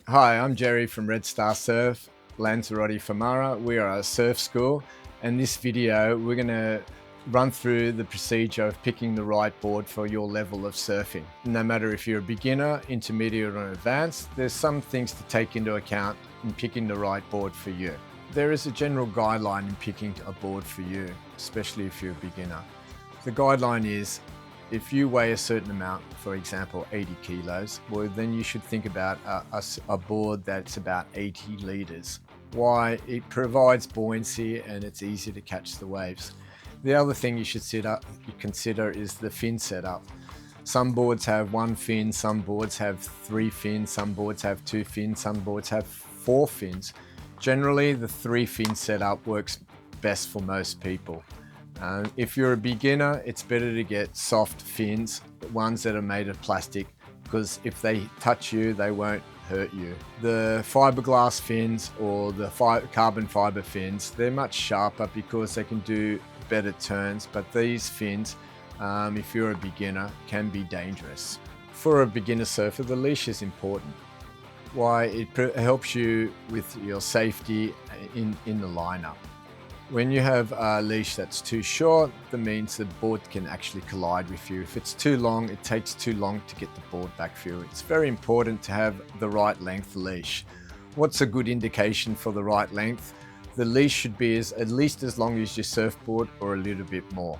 Hi, I'm Gerry from Red Star Surf Lanzarote, Famara. We are a surf school, and this video we're going to run through the procedure of picking the right board for your level of surfing. No matter if you're a beginner, intermediate or advanced, there's some things to take into account in picking the right board for you. There is a general guideline in picking a board for you, especially if you're a beginner. The guideline is if you weigh a certain amount, for example 80 kilos, well then you should think about a board that's about 80 liters. Why? It provides buoyancy and it's easy to catch the waves. The other thing you should consider is the fin setup. Some boards have one fin, some boards have 3 fins, some boards have 2 fins, some boards have 4 fins. Generally, the 3 fin setup works best for most people. If you're a beginner, it's better to get soft fins, ones that are made of plastic, because if they touch you, they won't hurt you. The fiberglass fins or the carbon fiber fins, they're much sharper because they can do better turns, but these fins, if you're a beginner, can be dangerous. For a beginner surfer, the leash is important. Why? It helps you with your safety in the lineup. When you have a leash that's too short, that means the board can actually collide with you. If it's too long, it takes too long to get the board back for you. It's very important to have the right length leash. What's a good indication for the right length? The leash should be at least as long as your surfboard or a little bit more.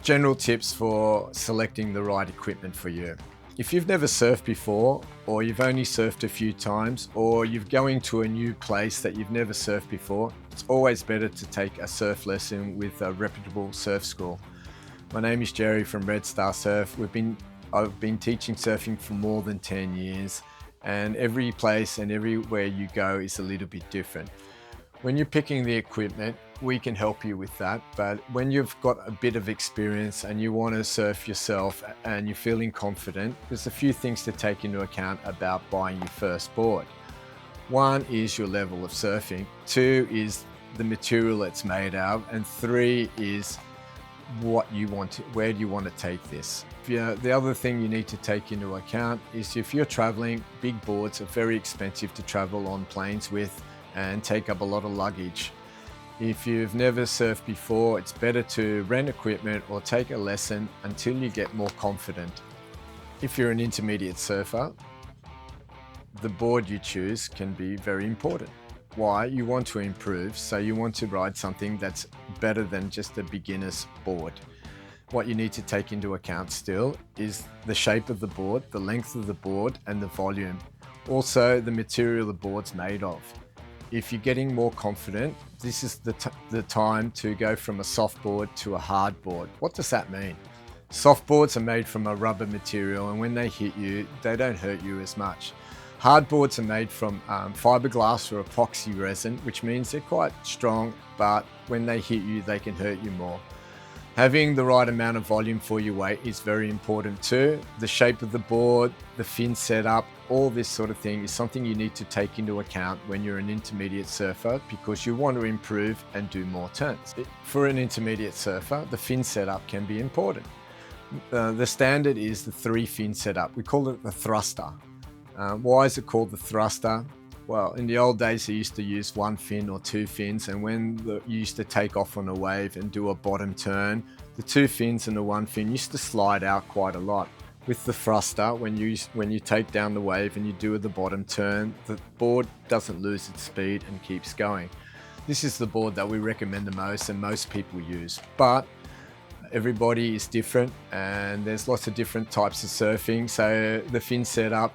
General tips for selecting the right equipment for you. If you've never surfed before, or you've only surfed a few times, or you're going to a new place that you've never surfed before, it's always better to take a surf lesson with a reputable surf school. My name is Gerry from Red Star Surf. I've been teaching surfing for more than 10 years, and every place and everywhere you go is a little bit different. When you're picking the equipment, we can help you with that, but when you've got a bit of experience and you want to surf yourself and you're feeling confident, there's a few things to take into account about buying your first board. 1 is your level of surfing, 2 is the material it's made of, and 3 is where do you want to take this. The other thing you need to take into account is if you're traveling, big boards are very expensive to travel on planes with and take up a lot of luggage. If you've never surfed before, it's better to rent equipment or take a lesson until you get more confident. If you're an intermediate surfer, the board you choose can be very important. Why? You want to improve, so you want to ride something that's better than just a beginner's board. What you need to take into account still is the shape of the board, the length of the board, and the volume. Also, the material the board's made of. If you're getting more confident, this is the time to go from a soft board to a hard board. What does that mean? Soft boards are made from a rubber material, and when they hit you, they don't hurt you as much. Hard boards are made from fiberglass or epoxy resin, which means they're quite strong, but when they hit you, they can hurt you more. Having the right amount of volume for your weight is very important too. The shape of the board, the fin setup, all this sort of thing is something you need to take into account when you're an intermediate surfer, because you want to improve and do more turns. For an intermediate surfer, the fin setup can be important. The standard is the 3 fin setup. We call it the thruster. Why is it called the thruster? Well, in the old days, they used to use 1 fin or 2 fins, and when you used to take off on a wave and do a bottom turn, the 2 fins and the 1 fin used to slide out quite a lot. With the thruster, when you take down the wave and you do the bottom turn, the board doesn't lose its speed and keeps going. This is the board that we recommend the most and most people use, but everybody is different and there's lots of different types of surfing, so the fin setup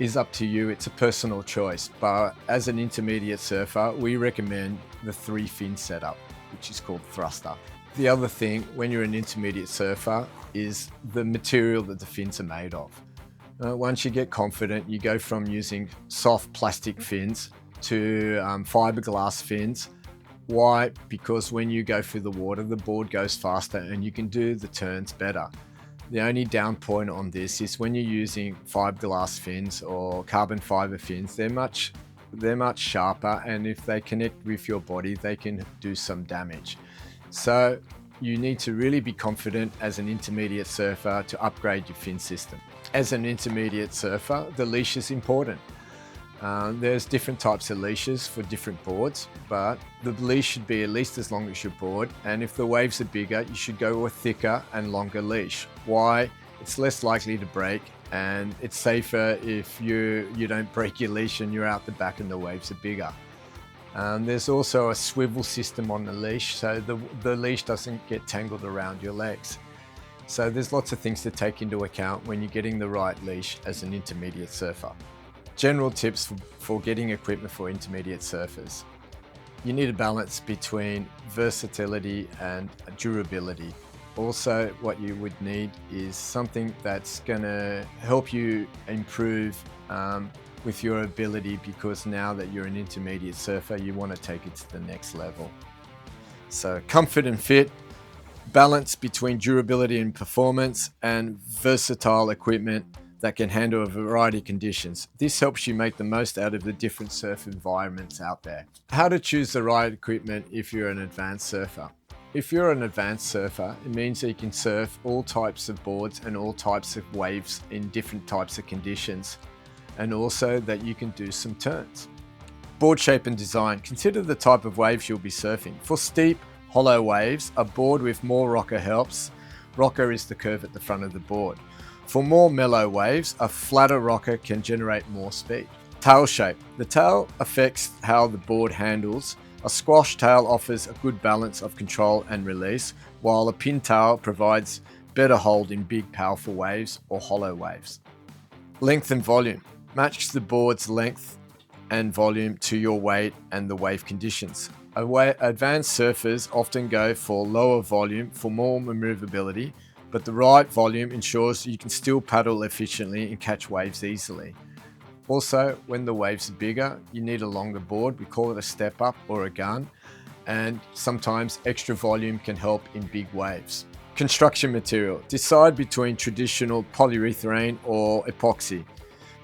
is up to you. It's a personal choice, but as an intermediate surfer, we recommend the 3 fin setup, which is called thruster. The other thing when you're an intermediate surfer is the material that the fins are made of. Once you get confident, you go from using soft plastic fins to fiberglass fins. Why? Because when you go through the water, the board goes faster and you can do the turns better. The only down point on this is when you're using fiberglass fins or carbon fiber fins, they're much sharper, and if they connect with your body, they can do some damage. So you need to really be confident as an intermediate surfer to upgrade your fin system. As an intermediate surfer, the leash is important. There's different types of leashes for different boards, but the leash should be at least as long as your board. And if the waves are bigger, you should go with a thicker and longer leash. Why? It's less likely to break, and it's safer if you don't break your leash and you're out the back and the waves are bigger. There's also a swivel system on the leash, so the leash doesn't get tangled around your legs. So there's lots of things to take into account when you're getting the right leash as an intermediate surfer. General tips for getting equipment for intermediate surfers. You need a balance between versatility and durability. Also, what you would need is something that's going to help you improve with your ability, because now that you're an intermediate surfer, you want to take it to the next level. So comfort and fit, balance between durability and performance, and versatile equipment that can handle a variety of conditions. This helps you make the most out of the different surf environments out there. How to choose the right equipment if you're an advanced surfer. If you're an advanced surfer, it means that you can surf all types of boards and all types of waves in different types of conditions, and also that you can do some turns. Board shape and design. Consider the type of waves you'll be surfing. For steep, hollow waves, a board with more rocker helps. Rocker is the curve at the front of the board. For more mellow waves, a flatter rocker can generate more speed. Tail shape. The tail affects how the board handles. A squash tail offers a good balance of control and release, while a pin tail provides better hold in big, powerful waves or hollow waves. Length and volume. Match the board's length and volume to your weight and the wave conditions. Advanced surfers often go for lower volume for more maneuverability, but the right volume ensures you can still paddle efficiently and catch waves easily. Also, when the waves are bigger, you need a longer board. We call it a step up or a gun, and sometimes extra volume can help in big waves. Construction material. Decide between traditional polyurethane or epoxy.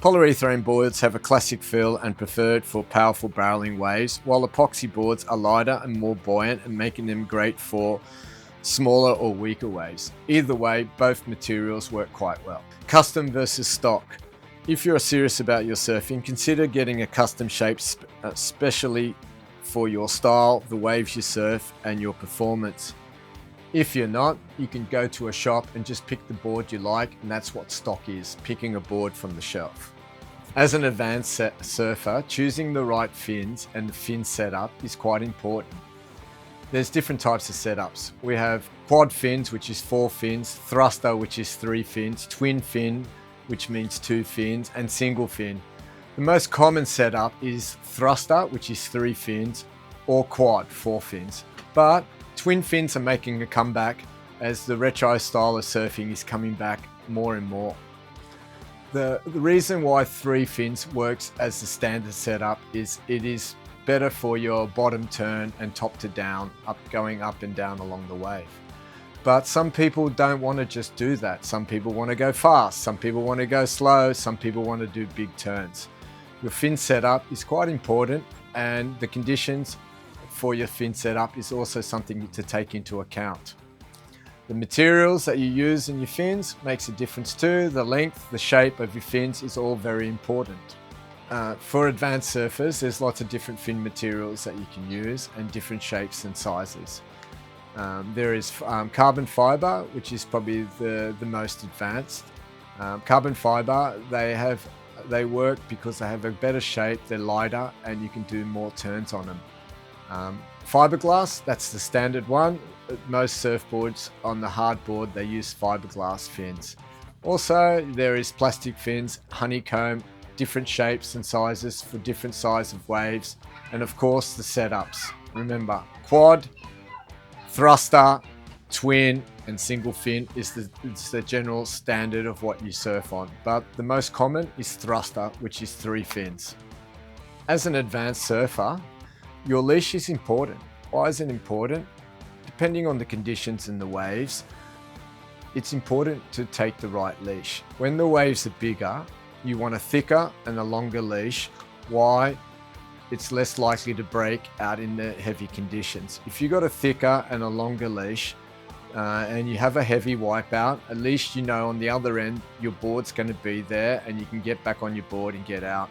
Polyurethane boards have a classic feel and preferred for powerful barreling waves, while epoxy boards are lighter and more buoyant and making them great for smaller or weaker waves. Either way, both materials work quite well. Custom versus stock. If you're serious about your surfing, consider getting a custom shape specially for your style, the waves you surf, and your performance. If you're not, you can go to a shop and just pick the board you like, and that's what stock is, picking a board from the shelf. As an advanced surfer, choosing the right fins and the fin setup is quite important. There's different types of setups. We have quad fins, which is 4 fins, thruster, which is 3 fins, twin fin, which means 2 fins, and single fin. The most common setup is thruster, which is 3 fins, or quad, 4 fins. But twin fins are making a comeback as the retro style of surfing is coming back more and more. The reason why 3 fins works as the standard setup is it is better for your bottom turn and top to down, going up and down along the wave. But some people don't want to just do that. Some people want to go fast, some people want to go slow, some people want to do big turns. Your fin setup is quite important, and the conditions for your fin setup is also something to take into account. The materials that you use in your fins makes a difference too. The length, the shape of your fins is all very important. For advanced surfers, there's lots of different fin materials that you can use and different shapes and sizes. There is carbon fiber, which is probably the most advanced. Carbon fiber, they work because they have a better shape, they're lighter, and you can do more turns on them. Fiberglass, that's the standard one. Most surfboards on the hardboard, they use fiberglass fins. Also, there is plastic fins, honeycomb, different shapes and sizes for different size of waves, and of course the setups. Remember, quad, thruster, twin, and single fin is the general standard of what you surf on, but the most common is thruster, which is 3 fins. As an advanced surfer, your leash is important. Why is it important? Depending on the conditions and the waves, it's important to take the right leash. When the waves are bigger, you want a thicker and a longer leash. Why? It's less likely to break out in the heavy conditions. If you got a thicker and a longer leash and you have a heavy wipeout, at least you know on the other end your board's going to be there and you can get back on your board and get out.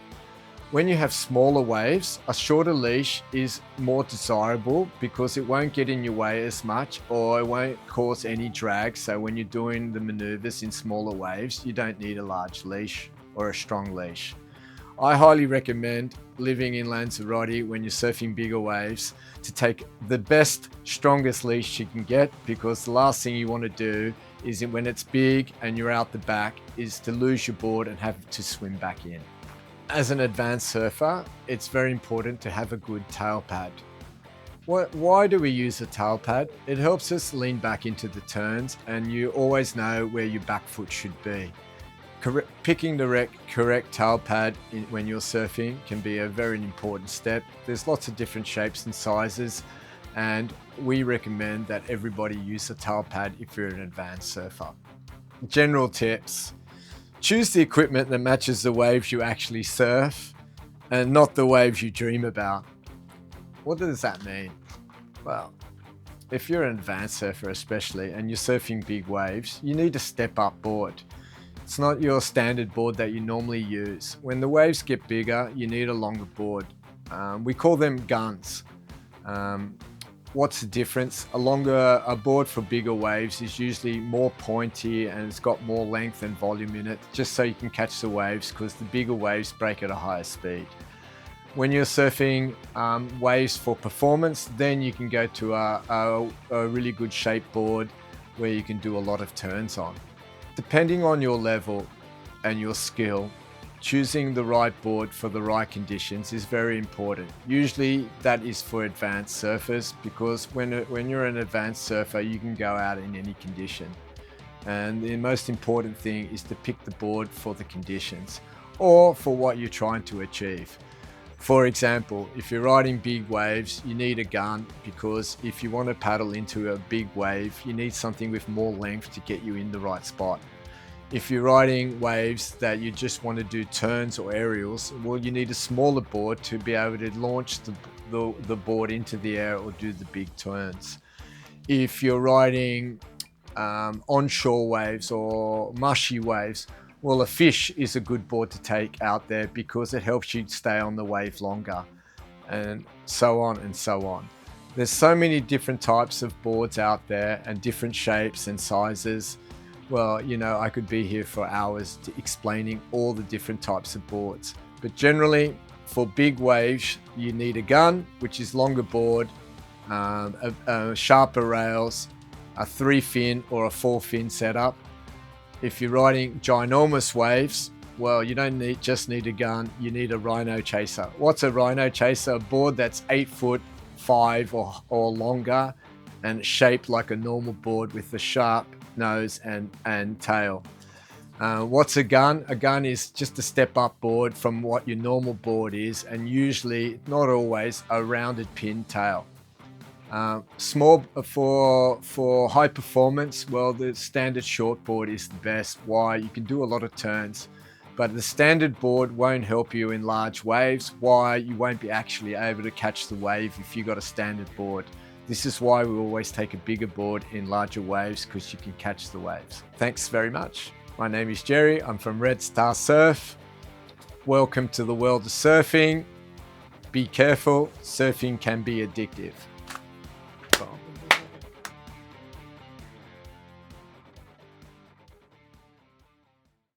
When you have smaller waves, a shorter leash is more desirable because it won't get in your way as much, or it won't cause any drag. So when you're doing the maneuvers in smaller waves, you don't need a large leash or a strong leash. I highly recommend living in Lanzarote when you're surfing bigger waves to take the best, strongest leash you can get, because the last thing you want to do is when it's big and you're out the back is to lose your board and have to swim back in. As an advanced surfer, it's very important to have a good tail pad. Why do we use a tail pad? It helps us lean back into the turns, and you always know where your back foot should be. Picking the correct tail pad when you're surfing can be a very important step. There's lots of different shapes and sizes, and we recommend that everybody use a tail pad if you're an advanced surfer. General tips: choose the equipment that matches the waves you actually surf and not the waves you dream about. What does that mean? Well, if you're an advanced surfer especially and you're surfing big waves, you need a step-up board. It's not your standard board that you normally use. When the waves get bigger, you need a longer board. We call them guns. What's the difference? A board for bigger waves is usually more pointy and it's got more length and volume in it, just so you can catch the waves, because the bigger waves break at a higher speed. When you're surfing waves for performance, then you can go to a really good shape board where you can do a lot of turns on. Depending on your level and your skill, choosing the right board for the right conditions is very important. Usually that is for advanced surfers, because when you're an advanced surfer, you can go out in any condition. And the most important thing is to pick the board for the conditions or for what you're trying to achieve. For example, if you're riding big waves, you need a gun, because if you want to paddle into a big wave, you need something with more length to get you in the right spot. If you're riding waves that you just want to do turns or aerials, well, you need a smaller board to be able to launch the board into the air or do the big turns. If you're riding onshore waves or mushy waves, well, a fish is a good board to take out there because it helps you stay on the wave longer, and so on and so on. There's so many different types of boards out there and different shapes and sizes. Well, you know, I could be here for hours explaining all the different types of boards. But generally, for big waves, you need a gun, which is longer board, sharper rails, a 3-fin or a 4-fin setup. If you're riding ginormous waves, well, you don't just need a gun, you need a rhino chaser. What's a rhino chaser? A board that's 8'5" or longer and shaped like a normal board with a sharp nose and tail. What's a gun? A gun is just a step-up board from what your normal board is, and usually, not always, a rounded pin tail. Small for high performance, well, the standard short board is the best. Why? You can do a lot of turns, but the standard board won't help you in large waves. Why? You won't be actually able to catch the wave if you got a standard board. This is why we always take a bigger board in larger waves, because you can catch the waves. Thanks very much. My name is Gerry. I'm from Red Star Surf. Welcome to the world of surfing. Be careful, surfing can be addictive.